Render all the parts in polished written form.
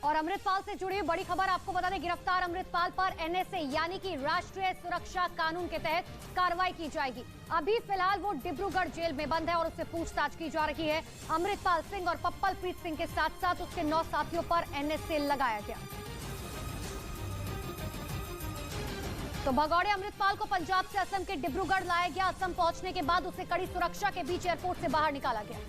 और अमृतपाल से जुड़ी बड़ी खबर आपको बता दें, गिरफ्तार अमृतपाल पर एनएसए यानी कि राष्ट्रीय सुरक्षा कानून के तहत कार्रवाई की जाएगी। अभी फिलहाल वो डिब्रूगढ़ जेल में बंद है और उससे पूछताछ की जा रही है। अमृतपाल सिंह और पप्पल प्रीत सिंह के साथ साथ उसके 9 साथियों पर एनएसए लगाया गया। तो भगौड़े अमृतपाल को पंजाब से असम के डिब्रूगढ़ लाया गया। असम पहुंचने के बाद उसे कड़ी सुरक्षा के बीच एयरपोर्ट से बाहर निकाला गया।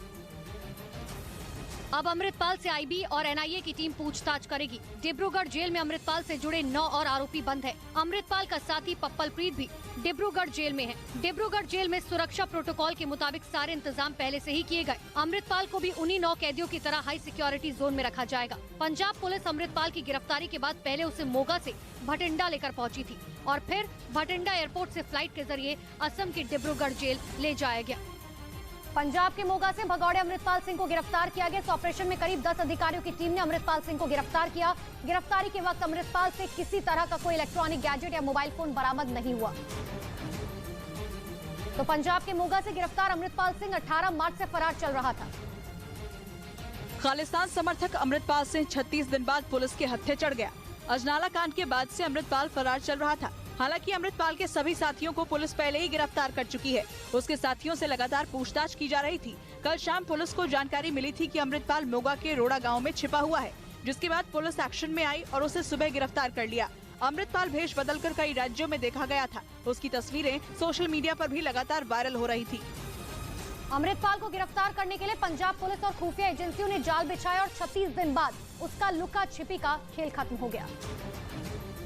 अब अमृतपाल से आईबी और एनआईए की टीम पूछताछ करेगी। डिब्रूगढ़ जेल में अमृतपाल से जुड़े 9 और आरोपी बंद है। अमृतपाल का साथी पप्पल प्रीत भी डिब्रूगढ़ जेल में है। डिब्रूगढ़ जेल में सुरक्षा प्रोटोकॉल के मुताबिक सारे इंतजाम पहले से ही किए गए। अमृतपाल को भी उन्हीं 9 कैदियों की तरह हाई सिक्योरिटी जोन में रखा जाएगा। पंजाब पुलिस अमृतपाल की गिरफ्तारी के बाद पहले उसे मोगा से भटिंडा लेकर पहुंची थी और फिर भटिंडा एयरपोर्ट से फ्लाइट के जरिए असम की डिब्रूगढ़ जेल ले जाया गया। पंजाब के मोगा से भगौड़े अमृतपाल सिंह को गिरफ्तार किया गया। इस ऑपरेशन में करीब 10 अधिकारियों की टीम ने अमृतपाल सिंह को गिरफ्तार किया। गिरफ्तारी के वक्त अमृतपाल से किसी तरह का कोई इलेक्ट्रॉनिक गैजेट या मोबाइल फोन बरामद नहीं हुआ। तो पंजाब के मोगा से गिरफ्तार अमृतपाल सिंह 18 मार्च से फरार चल रहा था। खालिस्तान समर्थक अमृतपाल सिंह 36 दिन बाद पुलिस के हत्थे चढ़ गया। अजनाला कांड के बाद से अमृतपाल फरार चल रहा था। हालांकि अमृतपाल के सभी साथियों को पुलिस पहले ही गिरफ्तार कर चुकी है। उसके साथियों से लगातार पूछताछ की जा रही थी। कल शाम पुलिस को जानकारी मिली थी कि अमृतपाल मोगा के रोड़ा गांव में छिपा हुआ है, जिसके बाद पुलिस एक्शन में आई और उसे सुबह गिरफ्तार कर लिया। अमृतपाल भेष बदलकर कई राज्यों में देखा गया था। उसकी तस्वीरें सोशल मीडिया पर भी लगातार वायरल हो रही थी। अमृतपाल को गिरफ्तार करने के लिए पंजाब पुलिस और खुफिया एजेंसियों ने जाल बिछाया और 36 दिन बाद उसका लुका छिपी का खेल खत्म हो गया।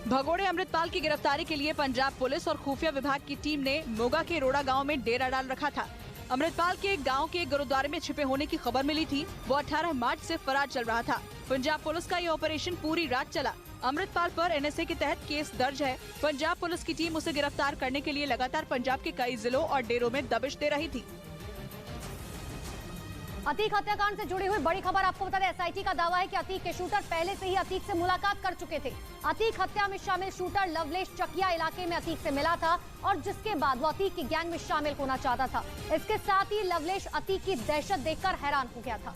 भगौड़े अमृतपाल की गिरफ्तारी के लिए पंजाब पुलिस और खुफिया विभाग की टीम ने मोगा के रोड़ा गांव में डेरा डाल रखा था। अमृतपाल के गांव के गुरुद्वारे में छिपे होने की खबर मिली थी। वो 18 मार्च से फरार चल रहा था। पंजाब पुलिस का ये ऑपरेशन पूरी रात चला। अमृतपाल पर एनएसए के तहत केस दर्ज है। पंजाब पुलिस की टीम उसे गिरफ्तार करने के लिए लगातार पंजाब के कई जिलों और डेरों में दबिश दे रही थी। अतीक हत्याकांड से जुड़ी हुई बड़ी खबर आपको बता दें, एसआईटी का दावा है कि अतीक के शूटर पहले से ही अतीक से मुलाकात कर चुके थे। अतीक हत्या में शामिल शूटर लवलेश चकिया इलाके में अतीक से मिला था और जिसके बाद वो अतीक की गैंग में शामिल होना चाहता था। इसके साथ ही लवलेश अतीक की दहशत देखकर हैरान हो गया था,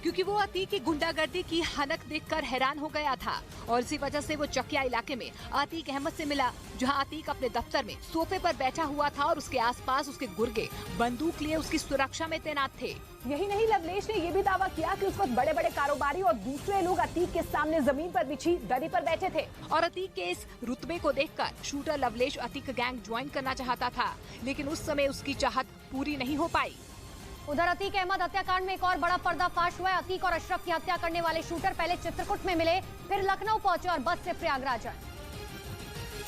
क्योंकि वो अतीक की गुंडागर्दी की हनक देखकर हैरान हो गया था और इसी वजह से वो चकिया इलाके में अतीक अहमद से मिला, जहां अतीक अपने दफ्तर में सोफे पर बैठा हुआ था और उसके आसपास उसके गुर्गे बंदूक लिए उसकी सुरक्षा में तैनात थे। यही नहीं, लवलेश ने ये भी दावा किया कि उस वक्त बड़े बड़े कारोबारी और दूसरे लोग अतीक के सामने जमीन पर बिछी दरी पर बैठे थे और अतीक के इस रुतबे को देखकर शूटर लवलेश अतीक गैंग ज्वाइन करना चाहता था, लेकिन उस समय उसकी चाहत पूरी नहीं हो पाई। उधर अतीक अहमद हत्याकांड में एक और बड़ा पर्दाफाश हुआ है। अतीक और अशरफ की हत्या करने वाले शूटर पहले चित्रकूट में मिले, फिर लखनऊ पहुंचे और बस से प्रयागराज आए,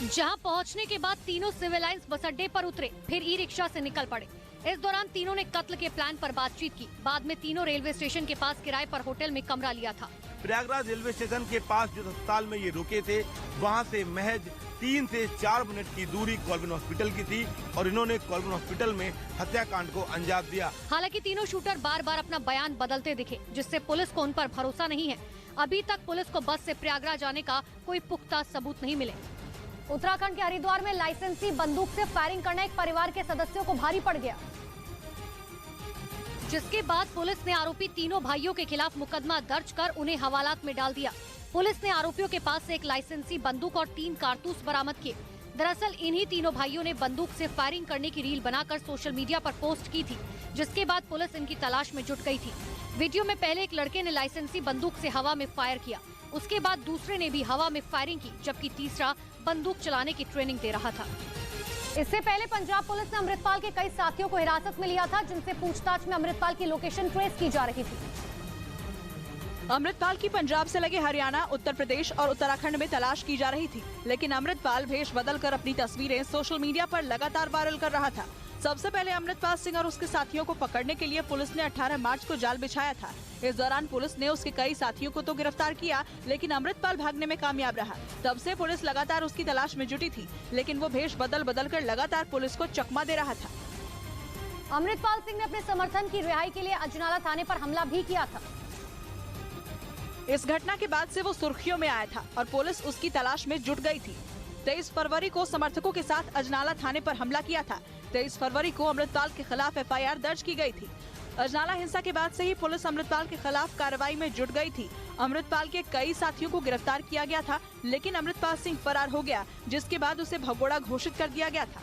जहां पहुंचने के बाद तीनों सिविल लाइंस बस अड्डे पर उतरे, फिर ई रिक्शा से निकल पड़े। इस दौरान तीनों ने कत्ल के प्लान पर बातचीत की। बाद में तीनों रेलवे स्टेशन के पास किराए पर होटल में कमरा लिया था। प्रयागराज रेलवे स्टेशन के पास जो अस्पताल में ये रुके थे, वहाँ से महज 3 से 4 मिनट की दूरी कॉल्विन हॉस्पिटल की थी और इन्होंने कॉल्विन हॉस्पिटल में हत्याकांड को अंजाम दिया। हालांकि तीनों शूटर बार बार अपना बयान बदलते दिखे, जिससे पुलिस को उन पर भरोसा नहीं है। अभी तक पुलिस को बस से प्रयागराज आने का कोई पुख्ता सबूत नहीं मिले। उत्तराखंड के हरिद्वार में लाइसेंसी बंदूक से फायरिंग करना एक परिवार के सदस्यों को भारी पड़ गया, जिसके बाद पुलिस ने आरोपी तीनों भाइयों के खिलाफ मुकदमा दर्ज कर उन्हें हवालात में डाल दिया। पुलिस ने आरोपियों के पास से एक लाइसेंसी बंदूक और 3 कारतूस बरामद किए। दरअसल इन्हीं तीनों भाइयों ने बंदूक से फायरिंग करने की रील बनाकर सोशल मीडिया पर पोस्ट की थी, जिसके बाद पुलिस इनकी तलाश में जुट गई थी। वीडियो में पहले एक लड़के ने लाइसेंसी बंदूक से हवा में फायर किया, उसके बाद दूसरे ने भी हवा में फायरिंग की, जबकि तीसरा बंदूक चलाने की ट्रेनिंग दे रहा था। इससे पहले पंजाब पुलिस ने अमृतपाल के कई साथियों को हिरासत में लिया था, जिनसे पूछताछ में अमृतपाल की लोकेशन ट्रेस की जा रही थी। अमृतपाल की पंजाब से लगे हरियाणा, उत्तर प्रदेश और उत्तराखंड में तलाश की जा रही थी, लेकिन अमृतपाल भेष बदलकर अपनी तस्वीरें सोशल मीडिया पर लगातार वायरल कर रहा था। सबसे पहले अमृतपाल सिंह और उसके साथियों को पकड़ने के लिए पुलिस ने 18 मार्च को जाल बिछाया था। इस दौरान पुलिस ने उसके कई साथियों को तो गिरफ्तार किया, लेकिन अमृतपाल भागने में कामयाब रहा। तब से पुलिस लगातार उसकी तलाश में जुटी थी, लेकिन वो भेष बदल कर लगातार पुलिस को चकमा दे रहा था। अमृतपाल सिंह ने अपने समर्थन की रिहाई के लिए अजनाला थाने पर हमला भी किया था। इस घटना के बाद से वो सुर्खियों में आया था और पुलिस उसकी तलाश में जुट गई थी। 23 फरवरी को समर्थकों के साथ अजनाला थाने पर हमला किया था। 23 फरवरी को अमृतपाल के खिलाफ एफआईआर दर्ज की गई थी। अजनाला हिंसा के बाद से ही पुलिस अमृतपाल के खिलाफ कार्रवाई में जुट गई थी। अमृतपाल के कई साथियों को गिरफ्तार किया गया था, लेकिन अमृतपाल सिंह फरार हो गया, जिसके बाद उसे भगोड़ा घोषित कर दिया गया था।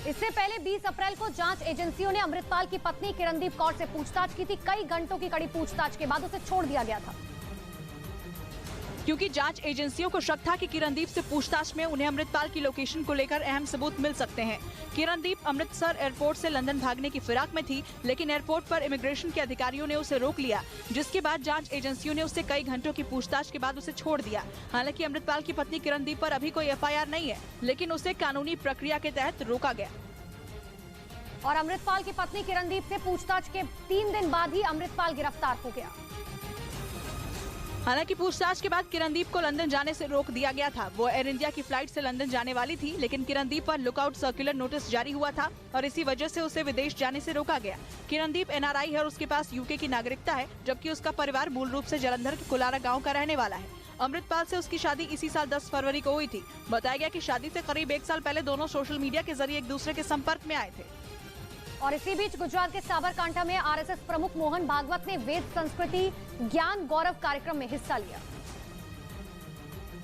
इससे पहले 20 अप्रैल को जांच एजेंसियों ने अमृतपाल की पत्नी किरणदीप कौर से पूछताछ की थी। कई घंटों की कड़ी पूछताछ के बाद उसे छोड़ दिया गया था, क्योंकि जांच एजेंसियों को शक था कि किरणदीप से पूछताछ में उन्हें अमृतपाल की लोकेशन को लेकर अहम सबूत मिल सकते हैं। किरणदीप अमृतसर एयरपोर्ट से लंदन भागने की फिराक में थी, लेकिन एयरपोर्ट पर इमिग्रेशन के अधिकारियों ने उसे रोक लिया, जिसके बाद जांच एजेंसियों ने उससे कई घंटों की पूछताछ के बाद उसे छोड़ दिया। हालांकि अमृतपाल की पत्नी किरणदीप पर अभी कोई FIR नहीं है, लेकिन उसे कानूनी प्रक्रिया के तहत रोका गया। और अमृतपाल की पत्नी किरणदीप से पूछताछ के 3 दिन बाद ही अमृतपाल गिरफ्तार हो गया। हालांकि पूछताछ के बाद किरणदीप को लंदन जाने से रोक दिया गया था। वो एयर इंडिया की फ्लाइट से लंदन जाने वाली थी, लेकिन किरणदीप पर लुकआउट सर्कुलर नोटिस जारी हुआ था और इसी वजह से उसे विदेश जाने से रोका गया। किरणदीप NRI है और उसके पास UK की नागरिकता है, जबकि उसका परिवार मूल रूप से जालंधर के कुलारा गाँव का रहने वाला है। अमृतपाल से उसकी शादी इसी साल 10 फरवरी को हुई थी। बताया गया कि शादी से करीब 1 साल पहले दोनों सोशल मीडिया के जरिए एक दूसरे के संपर्क में आए थे। और इसी बीच गुजरात के साबरकांठा में RSS प्रमुख मोहन भागवत ने वेद संस्कृति ज्ञान गौरव कार्यक्रम में हिस्सा लिया।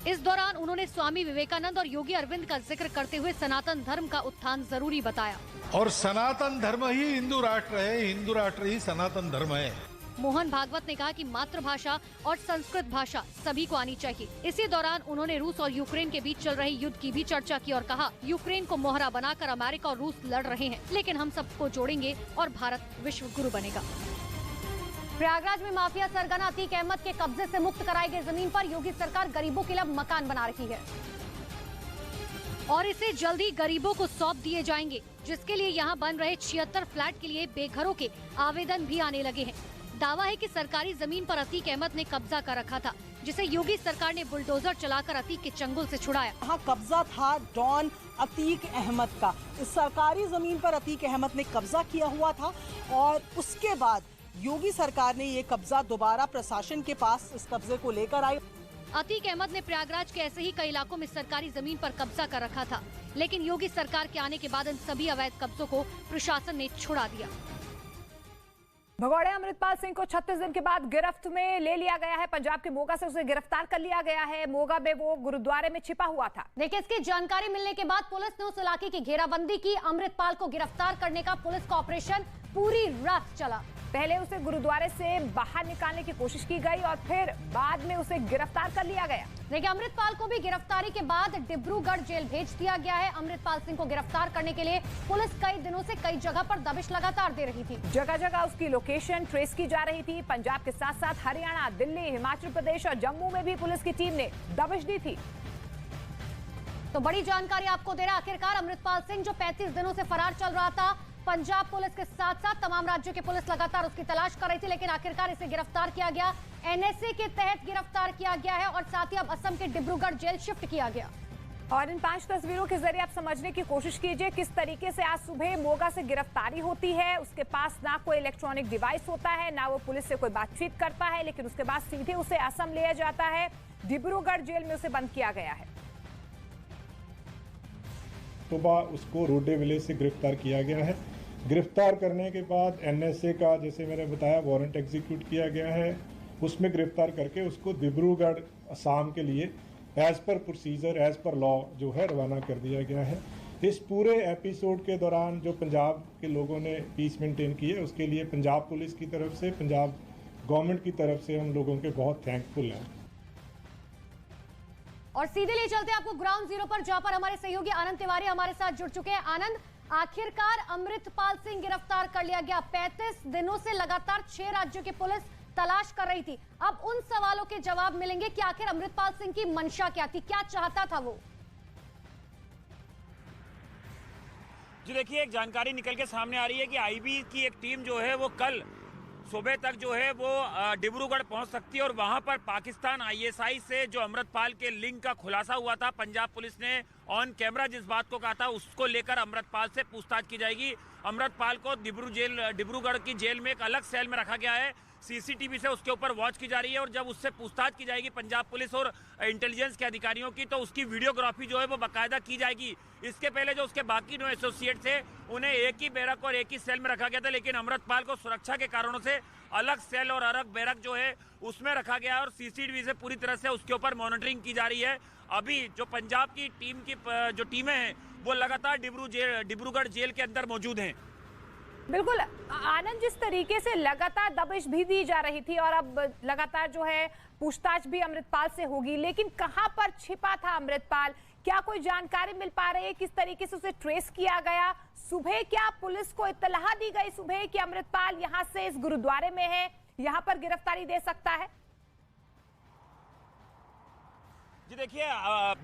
इस दौरान उन्होंने स्वामी विवेकानंद और योगी अरविंद का जिक्र करते हुए सनातन धर्म का उत्थान जरूरी बताया। और सनातन धर्म ही हिंदू राष्ट्र है, हिंदू राष्ट्र ही सनातन धर्म है। मोहन भागवत ने कहा कि मातृभाषा और संस्कृत भाषा सभी को आनी चाहिए। इसी दौरान उन्होंने रूस और यूक्रेन के बीच चल रहे युद्ध की भी चर्चा की और कहा, यूक्रेन को मोहरा बनाकर अमेरिका और रूस लड़ रहे हैं, लेकिन हम सबको जोड़ेंगे और भारत विश्व गुरु बनेगा। प्रयागराज में माफिया सरगना अतीक अहमद के कब्जे से मुक्त कराई गई जमीन पर योगी सरकार गरीबों के लिए मकान बना रही है और इसे जल्दी गरीबों को सौंप दिए जाएंगे, जिसके लिए यहाँ बन रहे 76 फ्लैट के लिए बेघरों के आवेदन भी आने लगे हैं। दावा है कि सरकारी जमीन पर अतीक अहमद ने कब्जा कर रखा था, जिसे योगी सरकार ने बुलडोजर चलाकर अतीक के चंगुल से छुड़ाया। यहाँ कब्जा था डॉन अतीक अहमद का। इस सरकारी जमीन पर अतीक अहमद ने कब्जा किया हुआ था और उसके बाद योगी सरकार ने ये कब्जा दोबारा प्रशासन के पास इस कब्जे को लेकर आई। अतीक अहमद ने प्रयागराज के ऐसे ही कई इलाकों में सरकारी जमीन पर कब्जा कर रखा था, लेकिन योगी सरकार के आने के बाद इन सभी अवैध कब्जों को प्रशासन ने छुड़ा दिया। भगोड़े अमृतपाल सिंह को 36 दिन के बाद गिरफ्त में ले लिया गया है। पंजाब के मोगा से उसे गिरफ्तार कर लिया गया है। मोगा में वो गुरुद्वारे में छिपा हुआ था। देखिए, इसकी जानकारी मिलने के बाद पुलिस ने उस इलाके की घेराबंदी की। अमृतपाल को गिरफ्तार करने का पुलिस का ऑपरेशन पूरी रात चला। पहले उसे गुरुद्वारे से बाहर निकालने की कोशिश की गई और फिर बाद में उसे गिरफ्तार कर लिया गया। देखिए, अमृतपाल को भी गिरफ्तारी के बाद डिब्रूगढ़ जेल भेज दिया गया है। अमृतपाल सिंह को गिरफ्तार करने के लिए पुलिस कई दिनों से कई जगह पर दबिश लगातार दे रही थी। जगह जगह उसकी लोकेशन ट्रेस की जा रही थी। पंजाब के साथ साथ हरियाणा, दिल्ली, हिमाचल प्रदेश और जम्मू में भी पुलिस की टीम ने दबिश दी थी। तो बड़ी जानकारी आपको दे रहा, आखिरकार अमृतपाल सिंह जो 35 दिनों से फरार चल रहा था, पंजाब पुलिस के साथ साथ तमाम राज्यों की पुलिस लगातार उसकी तलाश कर रही थी, लेकिन आखिरकार इसे गिरफ्तार किया गया। NSA के तहत गिरफ्तार किया गया है और साथ ही अब असम के डिब्रूगढ़ जेल शिफ्ट किया गया। और इन 5 तस्वीरों के जरिए आप समझने की कोशिश कीजिए किस तरीके से आज सुबह मोगा से गिरफ्तारी होती है। उसके पास ना कोई इलेक्ट्रॉनिक डिवाइस होता है, ना वो पुलिस से कोई बातचीत करता है, लेकिन उसके बाद सीधे उसे असम लिया जाता है। डिब्रूगढ़ जेल में उसे बंद किया गया है। सुबह उसको रोडे विलेज से गिरफ्तार किया गया है। गिरफ्तार करने के बाद NSA का, जैसे मैंने बताया, वारंट एग्जीक्यूट किया गया है। उसमें गिरफ्तार करके उसको डिब्रूगढ़ असम के लिए as per procedure, as per law जो है रवाना कर दिया गया है। इस पूरे एपिसोड के दौरान जो पंजाब के लोगों ने पीस मेंटेन की है, उसके लिए पंजाब पुलिस की तरफ से, पंजाब गवर्नमेंट की तरफ से हम लोगों के बहुत थैंकफुल हैं। और सीधे ले चलते हैं आपको ग्राउंड जीरो पर, जहां पर हमारे सहयोगी आनंद तिवारी हमारे साथ जुड़ चुके हैं। आनंद, आखिरकार अमृतपाल सिंह गिरफ्तार कर लिया गया। 35 दिनों से लगातार 6 राज्यों की पुलिस तलाश कर रही थी। अब उन सवालों के जवाब मिलेंगे कि आखिर अमृतपाल सिंह की मंशा क्या थी, क्या चाहता था वो। जी देखिए, एक जानकारी निकल के सामने आ रही है कि IB की एक टीम जो है वो कल सुबह तक जो है वो डिब्रूगढ़ पहुंच सकती है और वहां पर पाकिस्तान ISI से जो अमृतपाल के लिंक का खुलासा हुआ था, पंजाब पुलिस ने ऑन कैमरा जिस बात को कहा था, उसको लेकर अमृतपाल से पूछताछ की जाएगी। अमृतपाल को डिब्रूगढ़ की जेल में एक अलग सेल में रखा गया है। सीसीटीवी से उसके ऊपर वॉच की जा रही है और जब उससे पूछताछ की जाएगी पंजाब पुलिस और इंटेलिजेंस के अधिकारियों की, तो उसकी वीडियोग्राफी जो है वो बाकायदा की जाएगी। इसके पहले जो उसके बाकी 9 एसोसिएट थे उन्हें एक ही बैरक और एक ही सेल में रखा गया था, लेकिन अमृतपाल को सुरक्षा के कारणों से अलग सेल और अलग बैरक जो है उसमें रखा गया और सीसीटीवी से पूरी तरह से उसके ऊपर मॉनिटरिंग की जा रही है। अभी जो पंजाब की टीम की जो टीमें हैं वो लगातार डिब्रूगढ़ जेल के अंदर मौजूद हैं। बिल्कुल आनंद, जिस तरीके से लगातार दबिश भी दी जा रही थी और अब लगातार जो है पूछताछ भी अमृतपाल से होगी, लेकिन कहां पर छिपा था अमृतपाल? क्या कोई जानकारी मिल पा रही है किस तरीके से उसे ट्रेस किया गया? सुबह क्या पुलिस को इत्तला दी गई सुबह कि अमृतपाल यहां से इस गुरुद्वारे में है, यहां पर गिरफ्तारी दे सकता है? जी देखिए,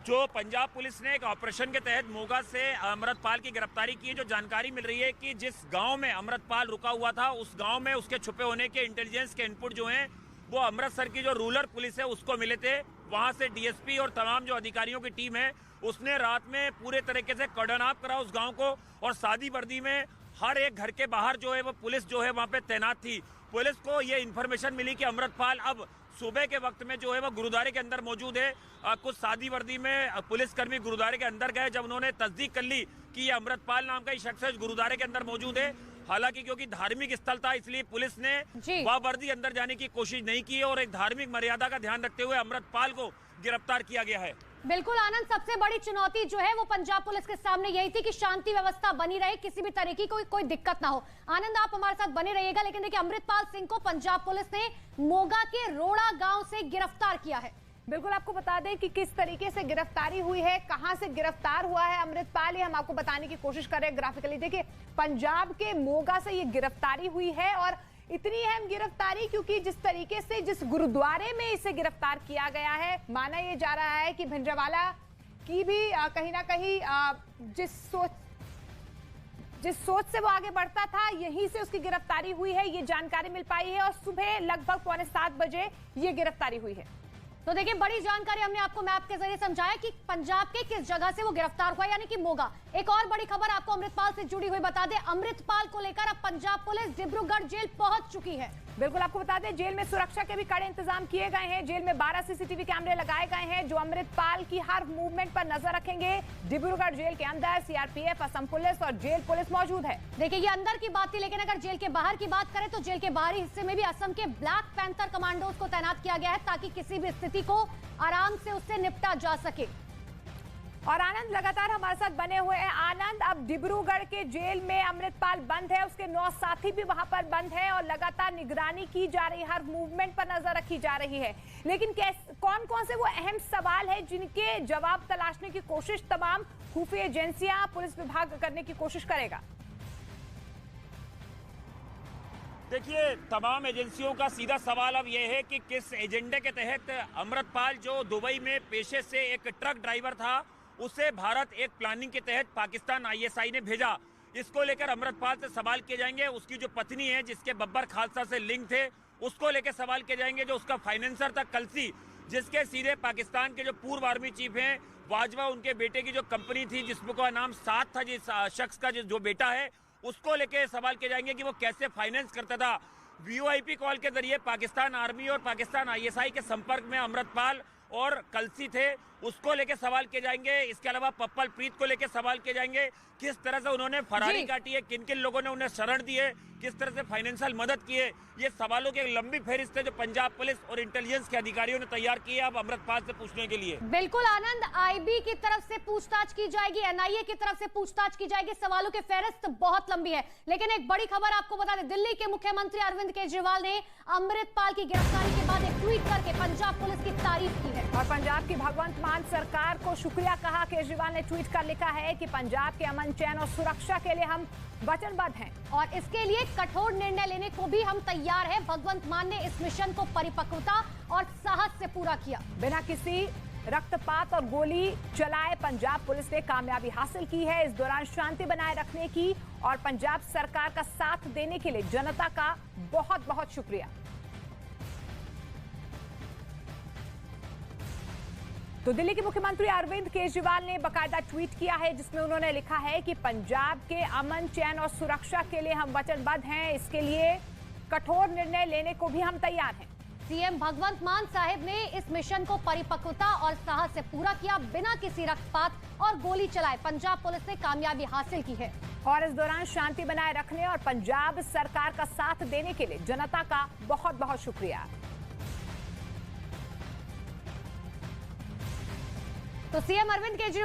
जो पंजाब पुलिस ने एक ऑपरेशन के तहत मोगा से अमृतपाल की गिरफ्तारी की, जो जानकारी मिल रही है कि जिस गांव में अमृतपाल रुका हुआ था उस गांव में उसके छुपे होने के इंटेलिजेंस के इनपुट जो हैं वो अमृतसर की जो रूरल पुलिस है उसको मिले थे। वहां से डीएसपी और तमाम जो अधिकारियों की टीम है उसने रात में पूरे तरीके से कॉर्डन ऑफ करा उस गाँव को और सादी वर्दी में हर एक घर के बाहर जो है वो पुलिस जो है वहाँ पे तैनात थी। पुलिस को ये इन्फॉर्मेशन मिली कि अमृतपाल अब सुबह के वक्त में जो है वो गुरुद्वारे के अंदर मौजूद है। कुछ सादी वर्दी में पुलिसकर्मी गुरुद्वारे के अंदर गए। जब उन्होंने तस्दीक कर ली कि ये अमृतपाल नाम का ही शख्स है गुरुद्वारे के अंदर मौजूद है, हालांकि क्योंकि धार्मिक स्थल था इसलिए पुलिस ने वह वर्दी अंदर जाने की कोशिश नहीं की और एक धार्मिक मर्यादा का ध्यान रखते हुए अमृतपाल को गिरफ्तार किया गया है। बिल्कुल आनंद, सबसे बड़ी चुनौती जो है वो पंजाब पुलिस के सामने यही थी कि शांति व्यवस्था बनी रहे, किसी भी तरह की कोई दिक्कत ना हो। आनंद, आप हमारे साथ बने रहिएगा। लेकिन देखिए, अमृतपाल सिंह को पंजाब पुलिस ने मोगा के रोड़ा गांव से गिरफ्तार किया है। बिल्कुल आपको बता दें कि किस तरीके से गिरफ्तारी हुई है, कहां से गिरफ्तार हुआ है अमृतपाल, ये हम आपको बताने की कोशिश कर रहे हैं ग्राफिकली। देखिए, पंजाब के मोगा से ये गिरफ्तारी हुई है और इतनी अहम गिरफ्तारी क्योंकि जिस तरीके से जिस गुरुद्वारे में इसे गिरफ्तार किया गया है, माना यह जा रहा है कि भिंडरावाला की भी कहीं ना कहीं जिस सोच से वो आगे बढ़ता था यहीं से उसकी गिरफ्तारी हुई है, ये जानकारी मिल पाई है और सुबह लगभग 6:45 बजे ये गिरफ्तारी हुई है। तो देखिए, बड़ी जानकारी हमने आपको मैप के जरिए समझाया कि पंजाब के किस जगह से वो गिरफ्तार हुआ, यानी कि मोगा। एक और बड़ी खबर आपको अमृतपाल से जुड़ी हुई बता दें, अमृतपाल को लेकर अब पंजाब पुलिस डिब्रूगढ़ जेल पहुंच चुकी है। बिल्कुल आपको बता दें, जेल में सुरक्षा के भी कड़े इंतजाम किए गए हैं। जेल में 12 सीसीटीवी कैमरे लगाए गए हैं जो अमृतपाल की हर मूवमेंट पर नजर रखेंगे। डिब्रूगढ़ जेल के अंदर सीआरपीएफ, असम पुलिस और जेल पुलिस मौजूद है। देखिए, ये अंदर की बात थी, लेकिन अगर जेल के बाहर की बात करें तो जेल के बाहरी हिस्से में भी असम के ब्लैक पैंथर कमांडोज को तैनात किया गया है ताकि किसी भी स्थिति को आराम से उससे निपटा जा सके। और आनंद लगातार हमारे साथ बने हुए हैं। आनंद, अब डिब्रूगढ़ के जेल में अमृतपाल बंद है, उसके 9 साथी भी वहां पर बंद है और लगातार निगरानी की जा रही है, हर मूवमेंट पर नजर रखी जा रही है। लेकिन कौन कौन से वो अहम सवाल है जिनके जवाब तलाशने की कोशिश तमाम खुफिया एजेंसियां, पुलिस विभाग करने की कोशिश करेगा? देखिए, तमाम एजेंसियों का सीधा सवाल अब यह है कि किस एजेंडे के तहत अमृतपाल, जो दुबई में पेशे से एक ट्रक ड्राइवर था, उसे भारत एक प्लानिंग के तहत पाकिस्तान आईएसआई ने भेजा। इसको लेकर अमृतपाल से सवाल किए जाएंगे। उसकी जो पत्नी है जिसके बब्बर खालसा से लिंक थे उसको लेकर सवाल किए जाएंगे। जो उसका फाइनेंसर था कलसी, जिसके सीधे पाकिस्तान के जो पूर्व आर्मी चीफ हैं वाजवा, उनके बेटे की जो कंपनी थी जिसका नाम साथ था, जिस शख्स का जो बेटा है, उसको लेके सवाल किए जाएंगे कि वो कैसे फाइनेंस करता था। वीओआईपी कॉल के जरिए पाकिस्तान आर्मी और पाकिस्तान आईएसआई के संपर्क में अमृतपाल और कलसी थे, उसको लेके सवाल किए जाएंगे। इसके अलावा पप्पल प्रीत को लेके सवाल किए जाएंगे, किस तरह से उन्होंने फरारी काटी है, किन किन लोगों ने उन्हें शरण दी है, किस तरह से फाइनेंशियल मदद की है। ये सवालों की एक लंबी फहरिस्त है जो पंजाब पुलिस और इंटेलिजेंस के अधिकारियों ने तैयार की है अब अमृतपाल से पूछने के लिए। बिल्कुल आनंद, आईबी की तरफ से पूछताछ की जाएगी, एनआईए की तरफ से पूछताछ की जाएगी। सवालों की फहरिस्त बहुत लंबी है। लेकिन एक बड़ी खबर आपको बता दें, दिल्ली के मुख्यमंत्री अरविंद केजरीवाल ने अमृतपाल की गिरफ्तारी के बाद एक ट्वीट करके पंजाब पुलिस की तारीफ की है और पंजाब की भगवंत मान सरकार को शुक्रिया कहा। केजरीवाल ने ट्वीट कर लिखा है कि पंजाब के अमन, चैन और सुरक्षा के लिए हम वचनबद्ध हैं और इसके लिए कठोर निर्णय लेने को भी हम तैयार हैं। भगवंत मान ने इस मिशन को परिपक्वता और साहस से पूरा किया। बिना किसी रक्तपात और गोली चलाए पंजाब पुलिस ने कामयाबी हासिल की है। इस दौरान शांति बनाए रखने की और पंजाब सरकार का साथ देने के लिए जनता का बहुत बहुत शुक्रिया। तो दिल्ली के मुख्यमंत्री अरविंद केजरीवाल ने बाकायदा ट्वीट किया है जिसमें उन्होंने लिखा है कि पंजाब के अमन, चैन और सुरक्षा के लिए हम वचनबद्ध हैं। इसके लिए कठोर निर्णय लेने को भी हम तैयार हैं। सीएम भगवंत मान साहिब ने इस मिशन को परिपक्वता और साहस से पूरा किया। बिना किसी रक्तपात और गोली चलाए पंजाब पुलिस ने कामयाबी हासिल की है। और इस दौरान शांति बनाए रखने और पंजाब सरकार का साथ देने के लिए जनता का बहुत बहुत शुक्रिया। तो सीएम अरविंद केजरीवाल